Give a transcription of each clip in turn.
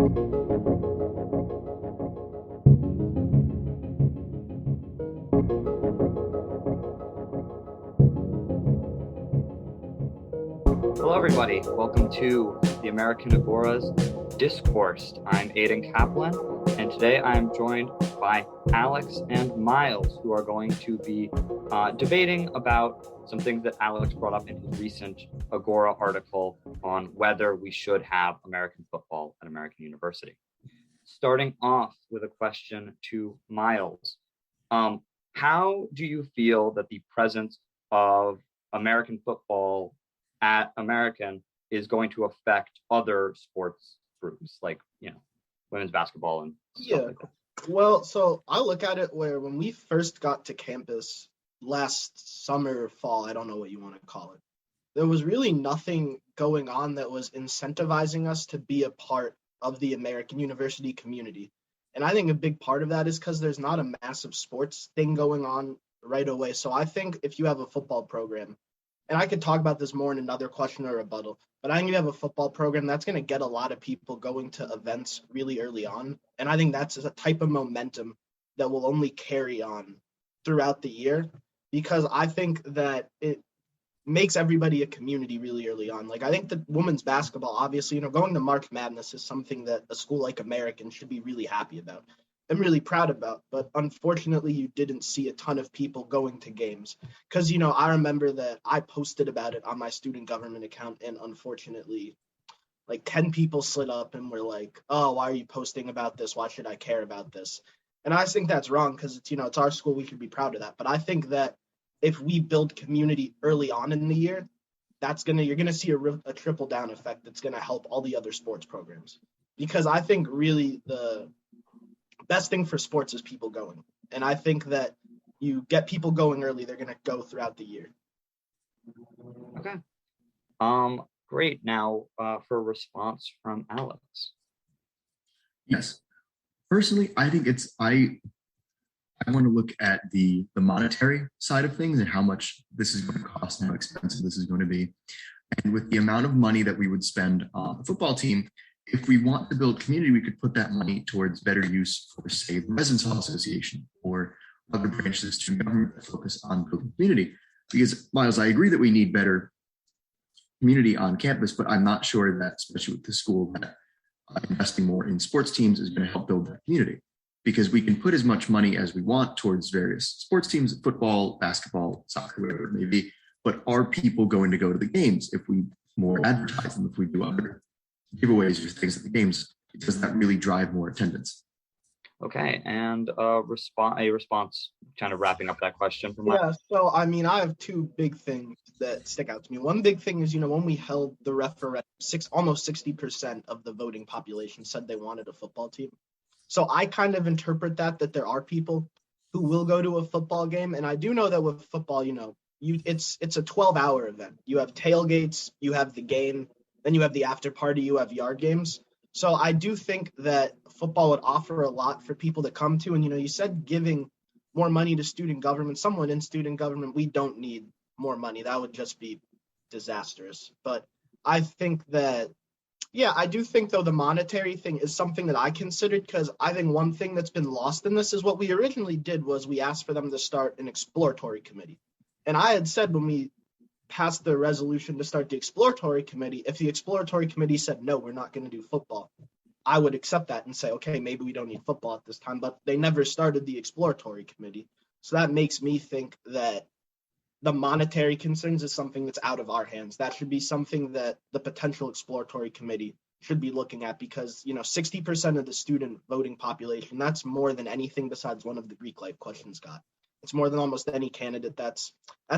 Hello, everybody. Welcome to the American Agora's Discoursed. I'm Aiden Kaplan, and today I'm joined by Alex and Miles, who are going to be debating about some things that Alex brought up in his recent Agora article on whether we should have American football at American University. Starting off with a question to Miles. How do you feel that the presence of American football at American is going to affect other sports groups like, women's basketball and stuff like that? Well, so I look at it where when we first got to campus last summer, fall, I don't know what you want to call it, there was really nothing going on that was incentivizing us to be a part of the American University community. And I think a big part of that is because there's not a massive sports thing going on right away. So I think if you have a football program, and I could talk about this more in another question or rebuttal, but I think you have a football program that's going to get a lot of people going to events really early on. And I think that's a type of momentum that will only carry on throughout the year, because I think that it makes everybody a community really early on. Like, I think that women's basketball, obviously, going to March Madness is something that a school like American should be really happy about. I'm really proud about, but unfortunately you didn't see a ton of people going to games because, I remember that I posted about it on my student government account, and unfortunately like 10 people slid up and were like, oh, why are you posting about this? Why should I care about this? And I think that's wrong because it's our school. We should be proud of that. But I think that if we build community early on in the year, you're going to see a triple down effect that's going to help all the other sports programs, because I think really the best thing for sports is people going. And I think that you get people going early, they're going to go throughout the year. Okay. Great. Now, for a response from Alex. Yes. Personally, I think I want to look at the monetary side of things and how much this is going to cost and how expensive this is going to be. And with the amount of money that we would spend on the football team, if we want to build community, we could put that money towards better use for, say, the Residence Hall Association or other branches of student government that focus on building community. Because, Miles, I agree that we need better community on campus, but I'm not sure that, especially with the school, that investing more in sports teams is going to help build that community. Because we can put as much money as we want towards various sports teams, football, basketball, soccer, whatever it may be, but are people going to go to the games if we more advertise them, if we do other giveaways or things at the games? Does that really drive more attendance? Okay, and a response kind of wrapping up that question from so I have two big things that stick out to me. One big thing is, when we held the referendum, almost 60% of the voting population said they wanted a football team. So I kind of interpret that there are people who will go to a football game. And I do know that with football, it's a 12-hour event. You have tailgates, you have the game, then you have the after party, you have yard games. So I do think that football would offer a lot for people to come to. And, you said giving more money to student government. Someone in student government, we don't need more money. That would just be disastrous. But I think that, I do think, though, the monetary thing is something that I considered, because I think one thing that's been lost in this is what we originally did was we asked for them to start an exploratory committee. And I had said when we passed the resolution to start the exploratory committee, if the exploratory committee said, no, we're not going to do football, I would accept that and say, okay, maybe we don't need football at this time, but they never started the exploratory committee. So that makes me think that the monetary concerns is something that's out of our hands. That should be something that the potential exploratory committee should be looking at, because, 60% of the student voting population, that's more than anything besides one of the Greek life questions got. It's more than almost any candidate. That's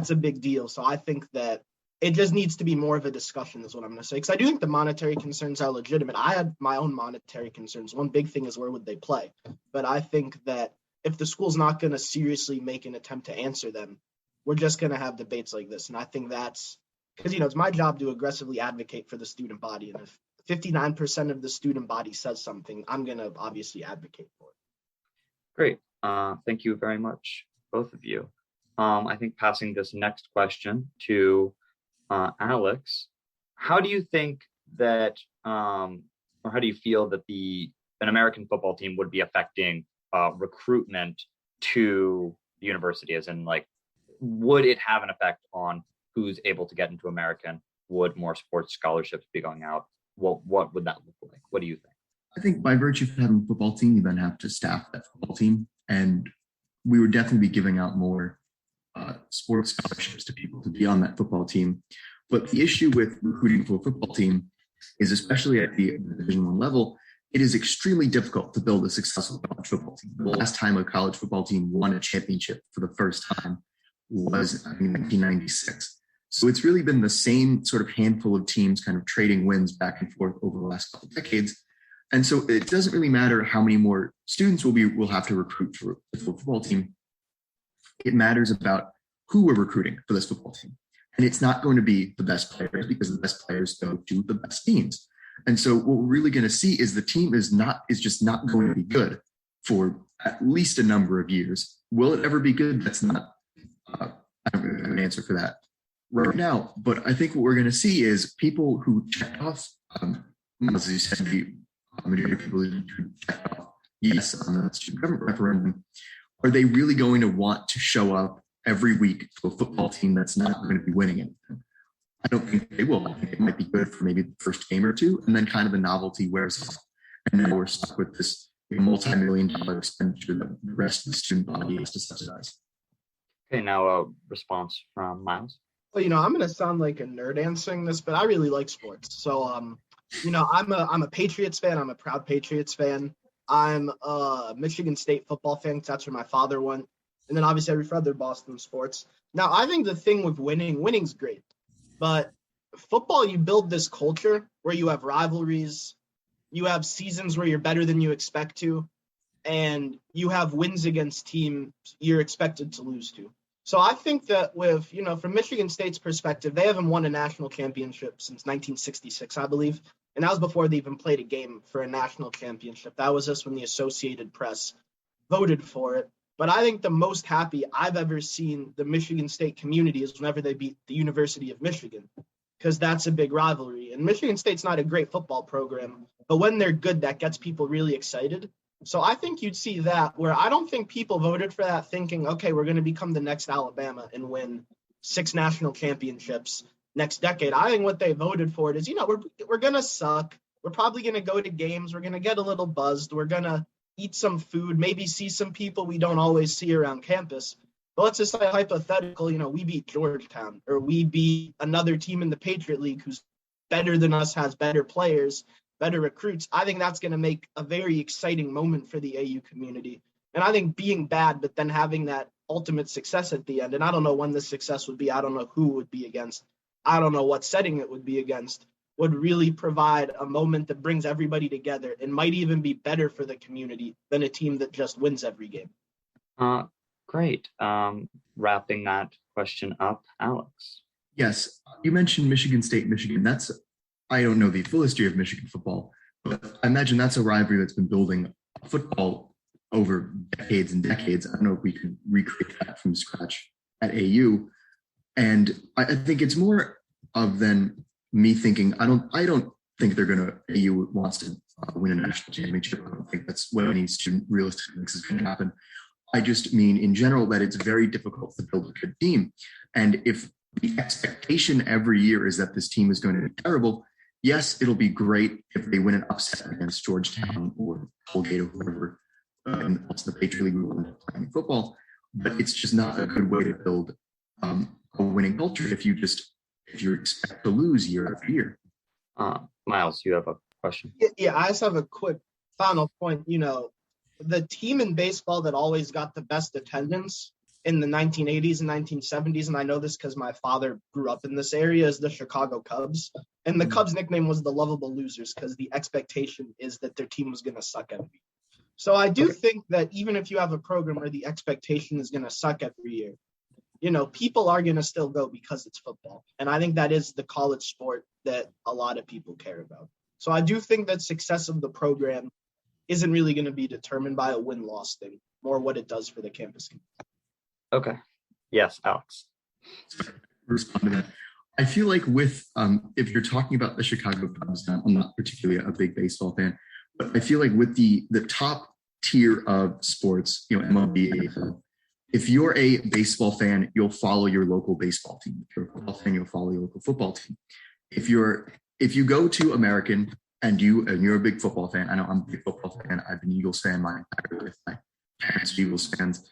a big deal. So I think that it just needs to be more of a discussion is what I'm going to say. Because I do think the monetary concerns are legitimate. I had my own monetary concerns. One big thing is where would they play? But I think that if the school's not going to seriously make an attempt to answer them, we're just going to have debates like this. And I think that's because, it's my job to aggressively advocate for the student body. And if 59% of the student body says something, I'm going to obviously advocate for it. Great. Thank you very much, both of you. I think passing this next question to Alex, how do you think that or how do you feel that an American football team would be affecting recruitment to the university? As in, like, would it have an effect on who's able to get into American? Would more sports scholarships be going out? What would that look like? What do you think? I think by virtue of having a football team, you then have to staff that football team. And we would definitely be giving out more sports scholarships to people to be on that football team. But the issue with recruiting for a football team is, especially at the Division I level, it is extremely difficult to build a successful college football team. The last time a college football team won a championship for the first time was in 1996. So it's really been the same sort of handful of teams kind of trading wins back and forth over the last couple of decades. And so it doesn't really matter how many more students we'll have to recruit for the football team. It matters about who we're recruiting for this football team. And it's not going to be the best players, because the best players go to the best teams. And so what we're really going to see is the team is just not going to be good for at least a number of years. Will it ever be good? That's not, I don't really have an answer for that right now. But I think what we're going to see is people who check off, as you said, the majority of people who check off yes on the student government referendum, are they really going to want to show up every week to a football team that's not going to be winning anything? I don't think they will. I think it might be good for maybe the first game or two, and then kind of the novelty wears off. And then we're stuck with this multi-million-dollar expenditure that the rest of the student body has to subsidize. Okay, now a response from Miles. Well, I'm going to sound like a nerd answering this, but I really like sports. So, I'm a Patriots fan. I'm a proud Patriots fan. I'm a Michigan State football fan, because that's where my father went. And then obviously I root for other Boston sports. Now, I think the thing with winning's great. But football, you build this culture where you have rivalries, you have seasons where you're better than you expect to, and you have wins against teams you're expected to lose to. So I think that from Michigan State's perspective, they haven't won a national championship since 1966, I believe. And that was before they even played a game for a national championship. That was just when the Associated Press voted for it. But I think the most happy I've ever seen the Michigan State community is whenever they beat the University of Michigan, because that's a big rivalry. And Michigan State's not a great football program, but when they're good, that gets people really excited. So I think you'd see that, where I don't think people voted for that thinking, okay, we're going to become the next Alabama and win 6 national championships next decade. I think what they voted for it is, we're going to suck. We're probably going to go to games. We're going to get a little buzzed. We're going to eat some food, maybe see some people we don't always see around campus. But let's just say hypothetical, we beat Georgetown, or we beat another team in the Patriot League who's better than us, has better players, better recruits. I think that's going to make a very exciting moment for the AU community. And I think being bad, but then having that ultimate success at the end, and I don't know when the success would be, I don't know who it would be against, I don't know what setting it would be against, would really provide a moment that brings everybody together and might even be better for the community than a team that just wins every game. Great. Wrapping that question up, Alex. Yes, you mentioned Michigan State, Michigan. I don't know the full history of Michigan football, but I imagine that's a rivalry that's been building football over decades and decades. I don't know if we can recreate that from scratch at AU. And I think it's more of than me thinking, I don't think AU wants to win a national championship. I don't think that's what any student realistically thinks is going to happen. I just mean in general that it's very difficult to build a good team. And if the expectation every year is that this team is going to be terrible, yes, it'll be great if they win an upset against Georgetown or Colgate or whoever, and also the Patriot League will end up playing football. But it's just not a good way to build a winning culture if you expect to lose year after year. Miles, you have a question? Yeah, I just have a quick final point. The team in baseball that always got the best attendance in the 1980s and 1970s, and I know this because my father grew up in this area, is the Chicago Cubs. And the Cubs nickname was the lovable losers because the expectation is that their team was going to suck every year. So I do think that even if you have a program where the expectation is going to suck every year, people are going to still go because it's football. And I think that is the college sport that a lot of people care about. So I do think that success of the program isn't really going to be determined by a win-loss thing, more what it does for the campus. Okay. Yes, Alex. Respond to that. I feel like with if you're talking about the Chicago Cubs, I'm not particularly a big baseball fan, but I feel like with the top tier of sports, MLB, NFL, if you're a baseball fan, you'll follow your local baseball team. If you're a football fan, you'll follow your local football team. If you go to American and you're a big football fan, I know I'm a big football fan. I've been Eagles fan my entire life. My parents are Eagles fans.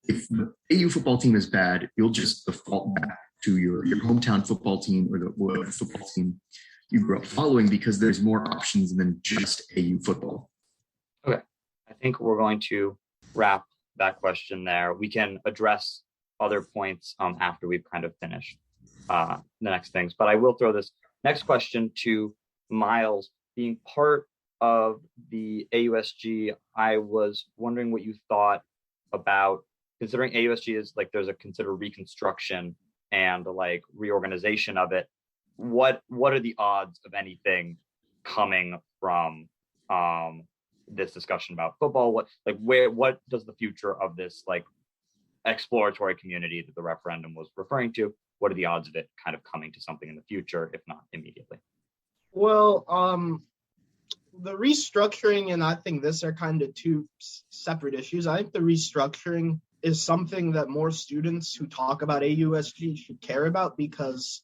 If the AU football team is bad, you'll just default back to your hometown football team or the football team you grew up following because there's more options than just AU football. Okay. I think we're going to wrap that question there. We can address other points after we've kind of finished the next things. But I will throw this next question to Miles. Being part of the AUSG, I was wondering what you thought about, considering AUSG is like there's a considered reconstruction and like reorganization of it. What are the odds of anything coming from this discussion about football? What does the future of this like exploratory community that the referendum was referring to, what are the odds of it kind of coming to something in the future, if not immediately? Well, the restructuring and I think this are kind of two separate issues. I think the restructuring is something that more students who talk about AUSG should care about, because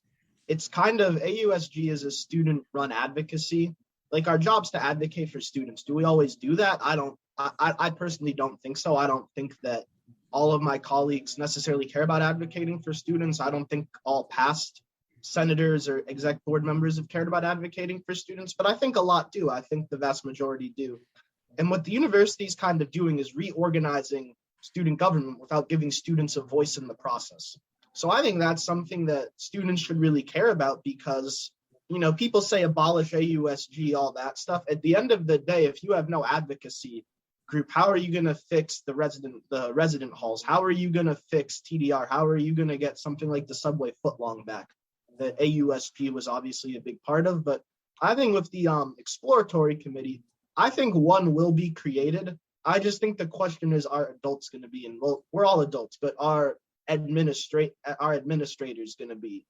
it's kind of, AUSG is a student-run advocacy. Like, our job's to advocate for students. Do we always do that? I personally don't think so. I don't think that all of my colleagues necessarily care about advocating for students. I don't think all past senators or exec board members have cared about advocating for students, but I think a lot do. I think the vast majority do. And what the university's kind of doing is reorganizing student government without giving students a voice in the process. So I think that's something that students should really care about, because, people say abolish AUSG, all that stuff. At the end of the day, if you have no advocacy group, how are you going to fix the resident halls? How are you going to fix TDR? How are you going to get something like the subway footlong back that AUSG was obviously a big part of? But I think with the exploratory committee, I think one will be created. I just think the question is, are adults going to be involved? We're all adults, but are administrators going to be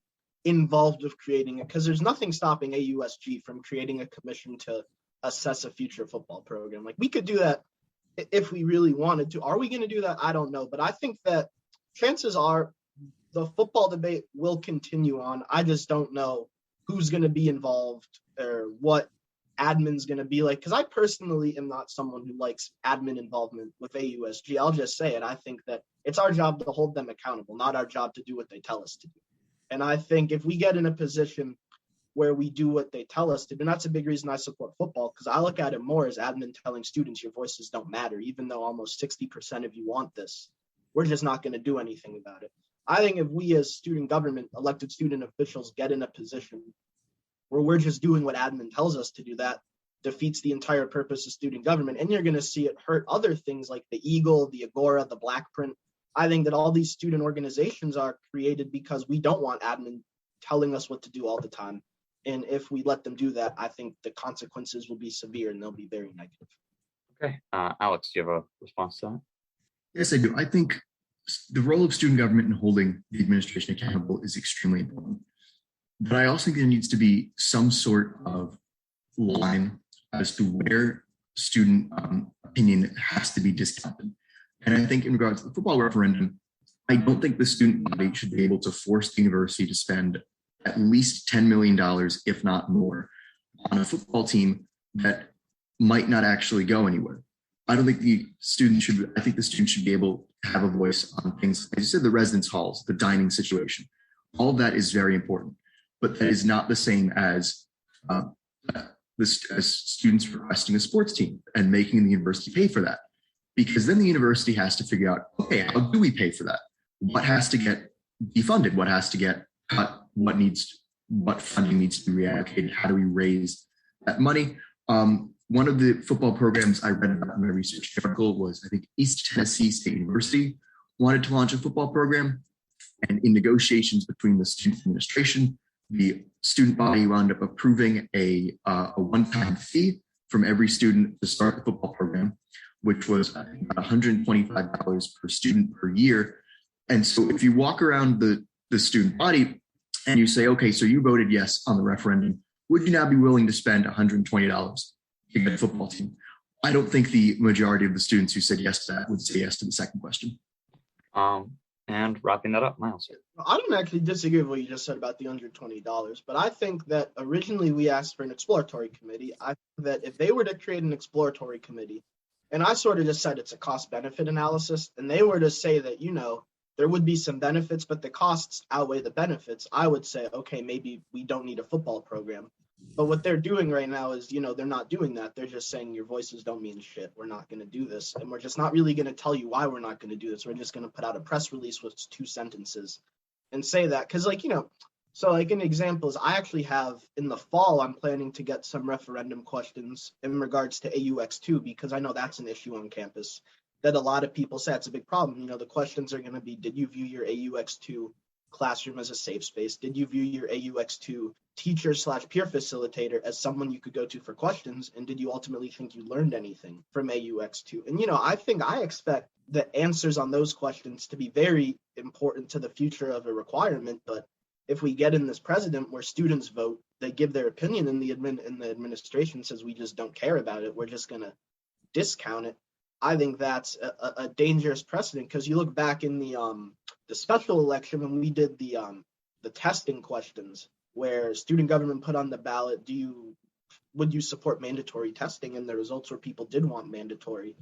involved with creating it? Because there's nothing stopping AUSG from creating a commission to assess a future football program. Like, we could do that if we really wanted to. Are we going to do that? I don't know. But I think that chances are the football debate will continue on. I just don't know who's going to be involved or what admin's going to be like, because I personally am not someone who likes admin involvement with AUSG. I'll just say it. I think that it's our job to hold them accountable, not our job to do what they tell us to do. And I think if we get in a position where we do what they tell us to do, and that's a big reason I support football, because I look at it more as admin telling students your voices don't matter, even though almost 60% of you want this. We're just not going to do anything about it. I think if we as student government, elected student officials, get in a position where we're just doing what admin tells us to do, that defeats the entire purpose of student government. And you're going to see it hurt other things like the Eagle, the Agora, the Black Print. I think that all these student organizations are created because we don't want admin telling us what to do all the time. And if we let them do that, I think the consequences will be severe and they'll be very negative. Okay. Alex, do you have a response to that? Yes, I do. I think the role of student government in holding the administration accountable is extremely important. But I also think there needs to be some sort of line as to where student opinion has to be discounted. And I think in regards to the football referendum, I don't think the student body should be able to force the university to spend at least $10 million, if not more, on a football team that might not actually go anywhere. I don't think the student should, I think the student should be able to have a voice on things, as you said, the residence halls, the dining situation. All of that is very important, but that is not the same as as students requesting a sports team and making the university pay for that. Because then the university has to figure out, okay, how do we pay for that? What has to get defunded? What has to get cut? What funding needs to be reallocated? How do we raise that money? One of the football programs I read about in my research article was, I think, East Tennessee State University wanted to launch a football program. And in negotiations between the student administration, the student body wound up approving a one-time fee from every student to start the football program, which was about $125 per student per year. And so if you walk around the student body, and you say, okay, so you voted yes on the referendum. Would you now be willing to spend $120 to get a football team? I don't think the majority of the students who said yes to that would say yes to the second question. And wrapping that up, Miles. I don't actually disagree with what you just said about the $120, but I think that originally we asked for an exploratory committee. I think that if they were to create an exploratory committee, and I sort of just said it's a cost-benefit analysis, and they were to say that, there would be some benefits, but the costs outweigh the benefits, I would say, okay, maybe we don't need a football program. But what they're doing right now is, they're not doing that. They're just saying your voices don't mean shit. We're not going to do this. And we're just not really going to tell you why we're not going to do this. We're just going to put out a press release with 2 sentences and say that. Because, so an example is I actually have in the fall, I'm planning to get some referendum questions in regards to AUX2, because I know that's an issue on campus that a lot of people say it's a big problem. The questions are going to be, did you view your AUX2 classroom as a safe space? Did you view your AUX2 teacher/peer facilitator as someone you could go to for questions? And did you ultimately think you learned anything from AUX2? And, I expect the answers on those questions to be very important to the future of a requirement. But if we get in this precedent where students vote, they give their opinion, and the administration says we just don't care about it, we're just going to discount it, I think that's a dangerous precedent. Because you look back in the special election when we did the testing questions, where student government put on the ballot, would you support mandatory testing? And the results were people did want mandatory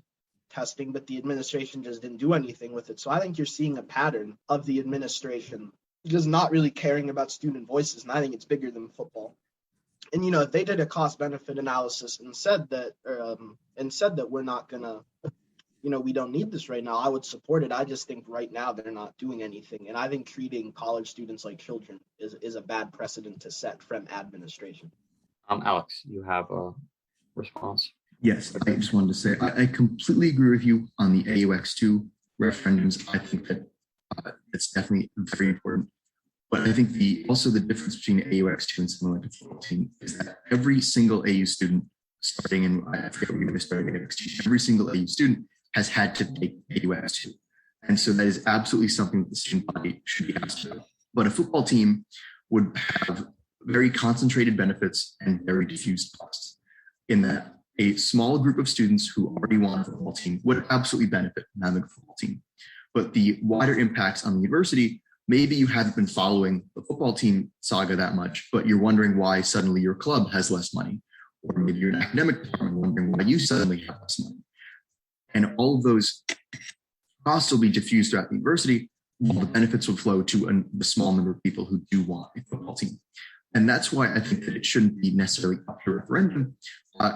testing, but the administration just didn't do anything with it. So I think you're seeing a pattern of the administration just not really caring about student voices, and I think it's bigger than football. And if they did a cost-benefit analysis and said that we're not gonna, we don't need this right now, I would support it. I just think right now they're not doing anything, and I think treating college students like children is a bad precedent to set from administration. Alex, you have a response? Yes, I just wanted to say I completely agree with you on the AUX2 referendums. I think that it's definitely very important. But I think also the difference between AUX2 and something like a football team is that every single AU student starting in, I forget what year starting AUX2, every single AU student has had to take AUX2. And so that is absolutely something that the student body should be asked about. But a football team would have very concentrated benefits and very diffused costs, in that a small group of students who already want a football team would absolutely benefit from having a football team. But the wider impacts on the university, maybe you haven't been following the football team saga that much, but you're wondering why suddenly your club has less money, or maybe you're an academic department wondering why you suddenly have less money. And all of those costs will be diffused throughout the university, while the benefits will flow to the small number of people who do want a football team. And that's why I think that it shouldn't be necessarily up to referendum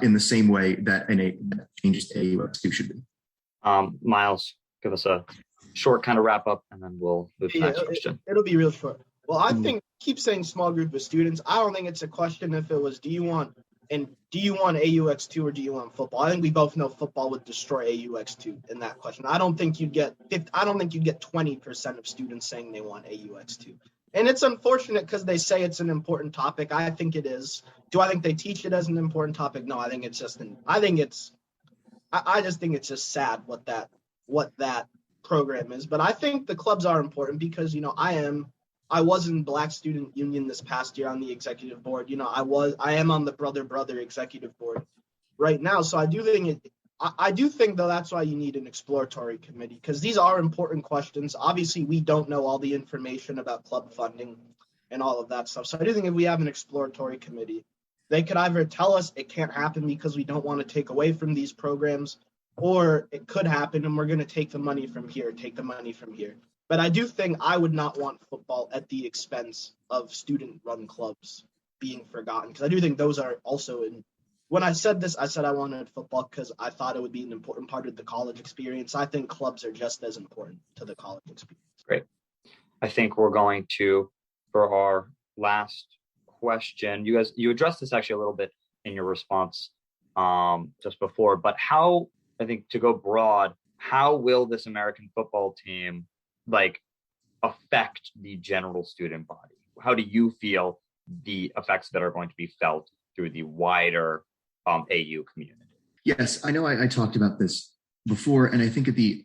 in the same way that that changes to AUX2 should be. Miles, give us a short kind of wrap up, and then we'll move to the next question. It'll be real short. Well, I think keep saying small group of students. I don't think it's a question if it was do you want AUX2 or do you want football? I think we both know football would destroy AUX2 in that question. I don't think you'd get 20% of students saying they want AUX2. And it's unfortunate because they say it's an important topic. I think it is. Do I think they teach it as an important topic? No, I think it's just I just think it's just sad what that program is. But I think the clubs are important because, I was in Black Student Union this past year on the executive board. I am on the Brother executive board right now. So I do think though that's why you need an exploratory committee, because these are important questions. Obviously, we don't know all the information about club funding and all of that stuff. So I do think if we have an exploratory committee, they could either tell us it can't happen because we don't want to take away from these programs, or it could happen and we're going to take the money from here. But I do think I would not want football at the expense of student-run clubs being forgotten, because I do think those are also when I said this, I said I wanted football because I thought it would be an important part of the college experience. I think clubs are just as important to the college experience. Great. I think we're going to, for our last question, you addressed this actually a little bit in your response just before, but how, I think to go broad, how will this American football team affect the general student body? How do you feel the effects that are going to be felt through the wider AU community? Yes, I know I talked about this before, and I think at the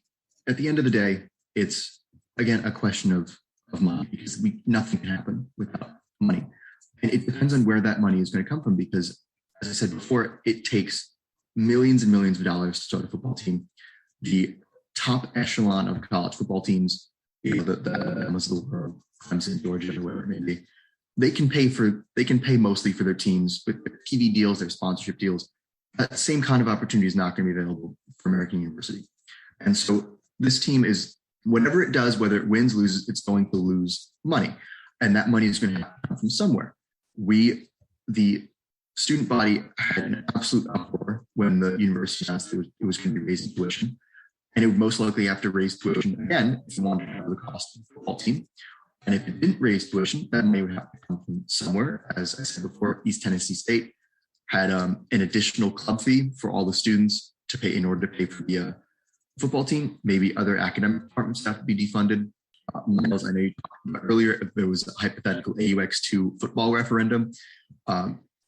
end of the day, it's again a question of of money because nothing can happen without money. And it depends on where that money is going to come from because, as I said before, it takes millions and millions of dollars to start a football team. The top echelon of college football teams, the Clemson, Georgia, or whatever it may be, they can pay mostly for their teams with their TV deals, their sponsorship deals. That same kind of opportunity is not going to be available for American University. And so this team is, whatever it does, whether it wins, loses, it's going to lose money. And that money is going to come from somewhere. The student body had an absolute uproar when the university announced it was going to be raising tuition. And it would most likely have to raise tuition again if it wanted to cover the cost of the football team. And if it didn't raise tuition, that money would have to come from somewhere. As I said before, East Tennessee State had an additional club fee for all the students to pay in order to pay for the football team. Maybe other academic departments have to be defunded. Miles, I know you talked about earlier, there was a hypothetical AUX2 football referendum,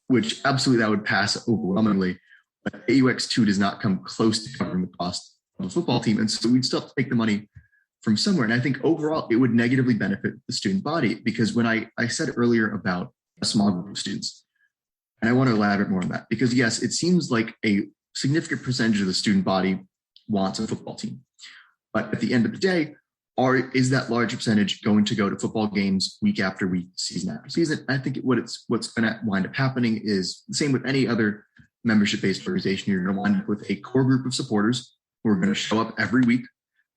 which absolutely that would pass overwhelmingly. But AUX2 does not come close to covering the cost of a football team. And so we'd still have to take the money from somewhere. And I think overall it would negatively benefit the student body because when I said earlier about a small group of students, and I want to elaborate more on that because yes, it seems like a significant percentage of the student body wants a football team. But at the end of the day, is that large percentage going to go to football games week after week, season after season? I think what's going to wind up happening is the same with any other membership-based organization. You're going to wind up with a core group of supporters who are going to show up every week,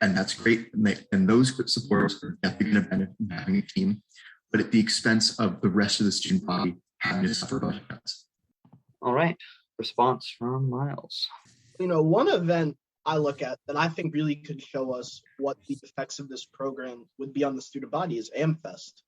and that's great. And those supporters are definitely going to benefit from having a team, but at the expense of the rest of the student body having to suffer budget cuts. All right. Response from Miles. One event I look at that I think really could show us what the effects of this program would be on the student body is AmFest.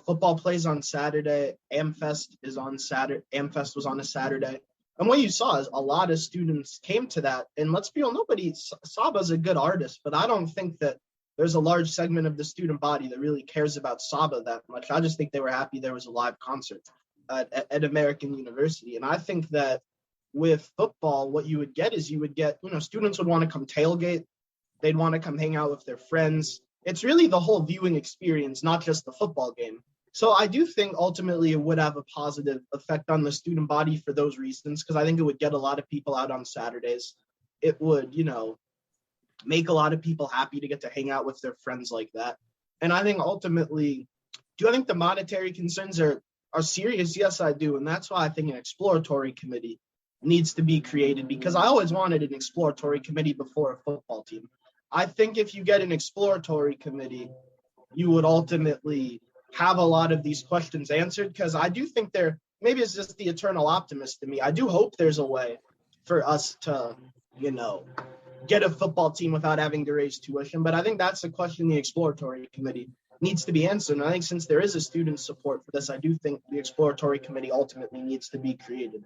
Football plays on Saturday. AmFest is on Saturday. AmFest was on a Saturday. And what you saw is a lot of students came to that. And let's be honest, Saba's a good artist, but I don't think that there's a large segment of the student body that really cares about Saba that much. I just think they were happy there was a live concert at American University. And I think that with football, what you would get is students would want to come tailgate. They'd want to come hang out with their friends. It's really the whole viewing experience, not just the football game. So I do think ultimately it would have a positive effect on the student body for those reasons, because I think it would get a lot of people out on Saturdays. It would, make a lot of people happy to get to hang out with their friends like that. And I think ultimately, do I think the monetary concerns are serious? Yes, I do. And that's why I think an exploratory committee needs to be created, because I always wanted an exploratory committee before a football team. I think if you get an exploratory committee, you would ultimately have a lot of these questions answered, because I do think maybe it's just the eternal optimist in me. I do hope there's a way for us to, get a football team without having to raise tuition. But I think that's a question the exploratory committee needs to be answered. And I think since there is a student support for this, I do think the exploratory committee ultimately needs to be created.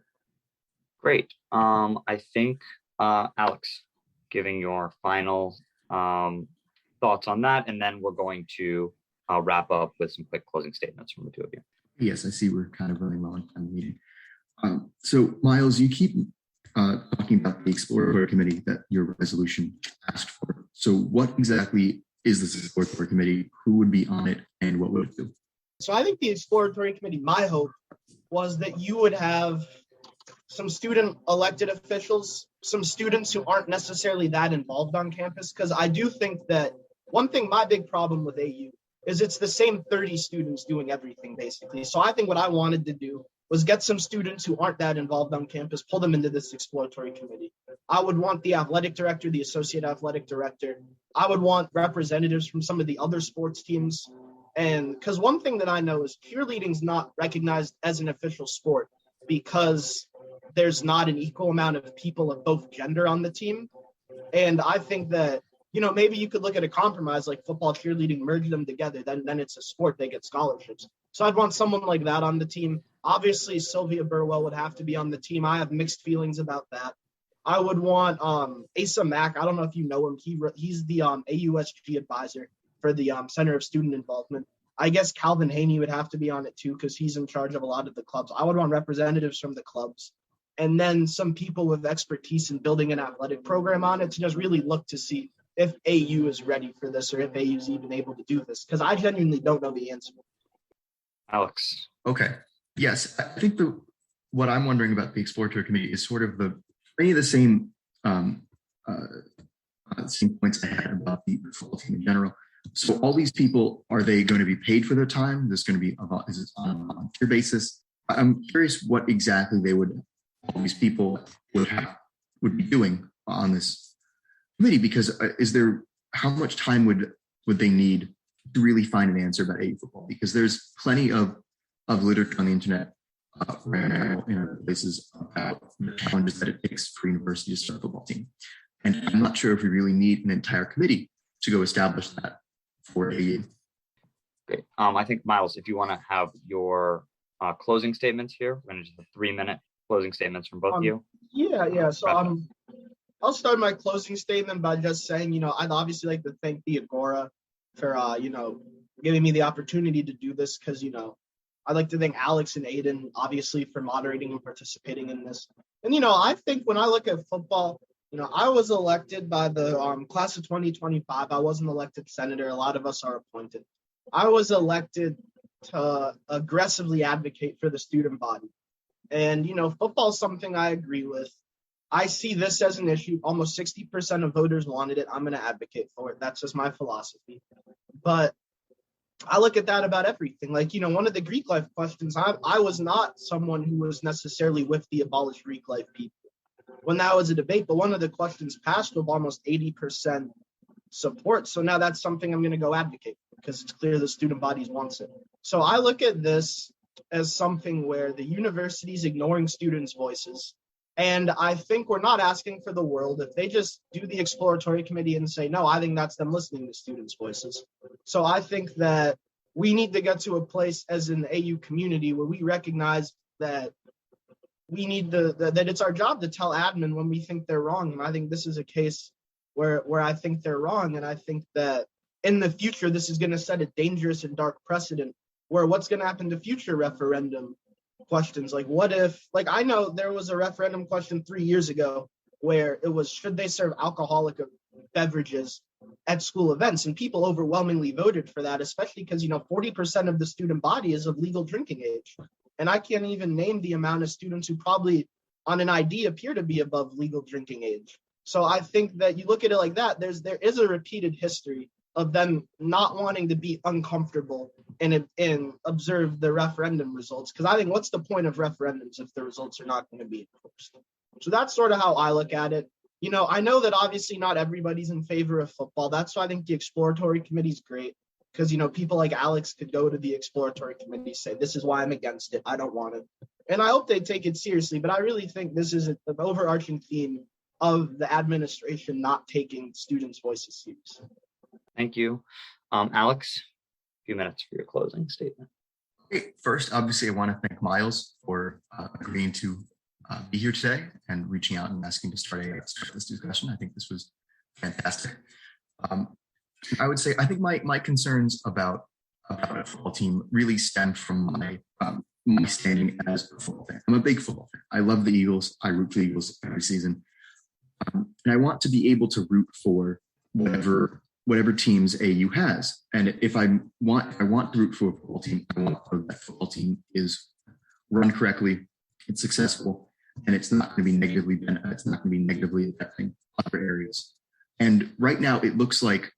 Great. I think, Alex, giving your final thoughts on that, and then we're going to wrap up with some quick closing statements from the two of you. Yes, I see we're kind of running low on time in the meeting. So, Miles, you keep talking about the exploratory committee that your resolution asked for. So what exactly is this exploratory committee? Who would be on it, and what would it do? So I think the exploratory committee, my hope was that you would have some student elected officials, some students who aren't necessarily that involved on campus, because I do think that one thing, my big problem with AU is it's the same 30 students doing everything, basically. So I think what I wanted to do was get some students who aren't that involved on campus, pull them into this exploratory committee. I would want the athletic director, the associate athletic director. I would want representatives from some of the other sports teams. And because one thing that I know is cheerleading's not recognized as an official sport because there's not an equal amount of people of both gender on the team. And I think that, maybe you could look at a compromise like football, cheerleading, merge them together. Then it's a sport, they get scholarships. So I'd want someone like that on the team. Obviously, Sylvia Burwell would have to be on the team. I have mixed feelings about that. I would want Asa Mack. I don't know if you know him. He's the AUSG advisor for the Center of Student Involvement. I guess Calvin Haney would have to be on it too, because he's in charge of a lot of the clubs. I would want representatives from the clubs, and then some people with expertise in building an athletic program on it to just really look to see if AU is ready for this or if AU is even able to do this, because I genuinely don't know the answer. Alex. Okay. Yes, I think what I'm wondering about the exploratory committee is sort of many of the same points I had about the football team in general. So all these people, are they going to be paid for their time? Is it on a volunteer basis? I'm curious what exactly all these people would be doing on this committee, because how much time would they need to really find an answer about AU football? Because there's plenty of literature on the internet right now in other places about the challenges that it takes for universities to start a football team. And I'm not sure if we really need an entire committee to go establish that for AU. Great. I think, Miles, if you want to have your closing statements here, we're going to just have 3-minute closing statements from both of you. Yeah. So I'll start my closing statement by just saying, I'd obviously like to thank the Agora for, giving me the opportunity to do this, because, I'd like to thank Alex and Aiden, obviously, for moderating and participating in this. And, I think when I look at football, I was elected by the class of 2025. I wasn't elected senator. A lot of us are appointed. I was elected to aggressively advocate for the student body. And, football is something I agree with. I see this as an issue. Almost 60% of voters wanted it. I'm going to advocate for it. That's just my philosophy. But I look at that about everything. Like, one of the Greek life questions, I was not someone who was necessarily with the abolish Greek life people when that was a debate, but one of the questions passed with almost 80% support. So now that's something I'm going to go advocate for, because it's clear the student bodies wants it. So I look at this as something where the university is ignoring students' voices. And I think we're not asking for the world if they just do the exploratory committee and say, no, I think that's them listening to students' voices. So I think that we need to get to a place as an AU community where we recognize that we need that it's our job to tell admin when we think they're wrong. And I think this is a case where I think they're wrong. And I think that in the future, this is going to set a dangerous and dark precedent where what's going to happen to future referendum questions. Like, what if, I know there was a referendum question 3 years ago where it was, should they serve alcoholic beverages at school events? And people overwhelmingly voted for that, especially because, 40% of the student body is of legal drinking age. And I can't even name the amount of students who probably on an ID appear to be above legal drinking age. So I think that you look at it like that, there is a repeated history of them not wanting to be uncomfortable and observe the referendum results. Because I think, what's the point of referendums if the results are not going to be enforced? So that's sort of how I look at it. I know that obviously not everybody's in favor of football. That's why I think the exploratory committee is great. Because, people like Alex could go to the exploratory committee, say, this is why I'm against it. I don't want it. And I hope they take it seriously. But I really think this is an overarching theme of the administration not taking students' voices seriously. Thank you. Alex, a few minutes for your closing statement. Okay. First, obviously, I want to thank Miles for agreeing to be here today and reaching out and asking to start this discussion. I think this was fantastic. I would say, I think my concerns about a football team really stem from my standing as a football fan. I'm a big football fan. I love the Eagles. I root for the Eagles every season. And I want to be able to root for whatever teams AU has. And if I want to root for a football team, I want that football team is run correctly, it's successful, and it's not going to be negatively affecting other areas. And right now, it looks like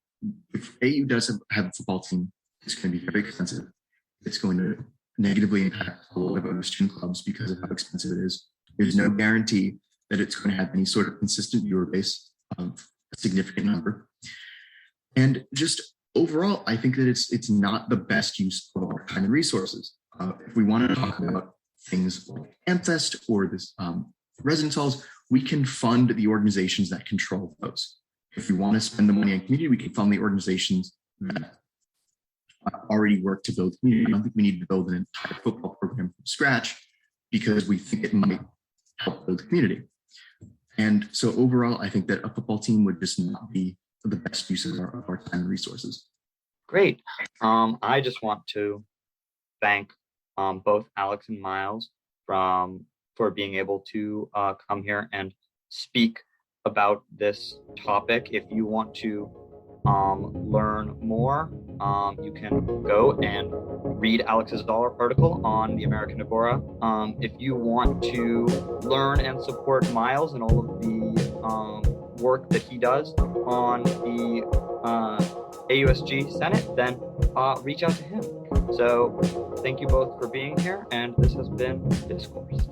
if AU does have a football team, it's going to be very expensive. It's going to negatively impact a lot of other student clubs because of how expensive it is. There's no guarantee that it's going to have any sort of consistent viewer base of a significant number. And just overall, I think that it's not the best use of our time and resources. If we want to talk about things like AmFest or this residence halls, we can fund the organizations that control those. If we want to spend the money on community, we can fund the organizations that already work to build community. I don't think we need to build an entire football program from scratch because we think it might help build community. And so overall, I think that a football team would just not be the best use of our time and resources. Great. I just want to thank both Alex and Miles for being able to come here and speak about this topic. If you want to learn more, you can go and read Alex's article on the American Agora. If you want to learn and support Miles and all of the work that he does on the AUSG Senate, then reach out to him. So thank you both for being here, and this has been Discoursed.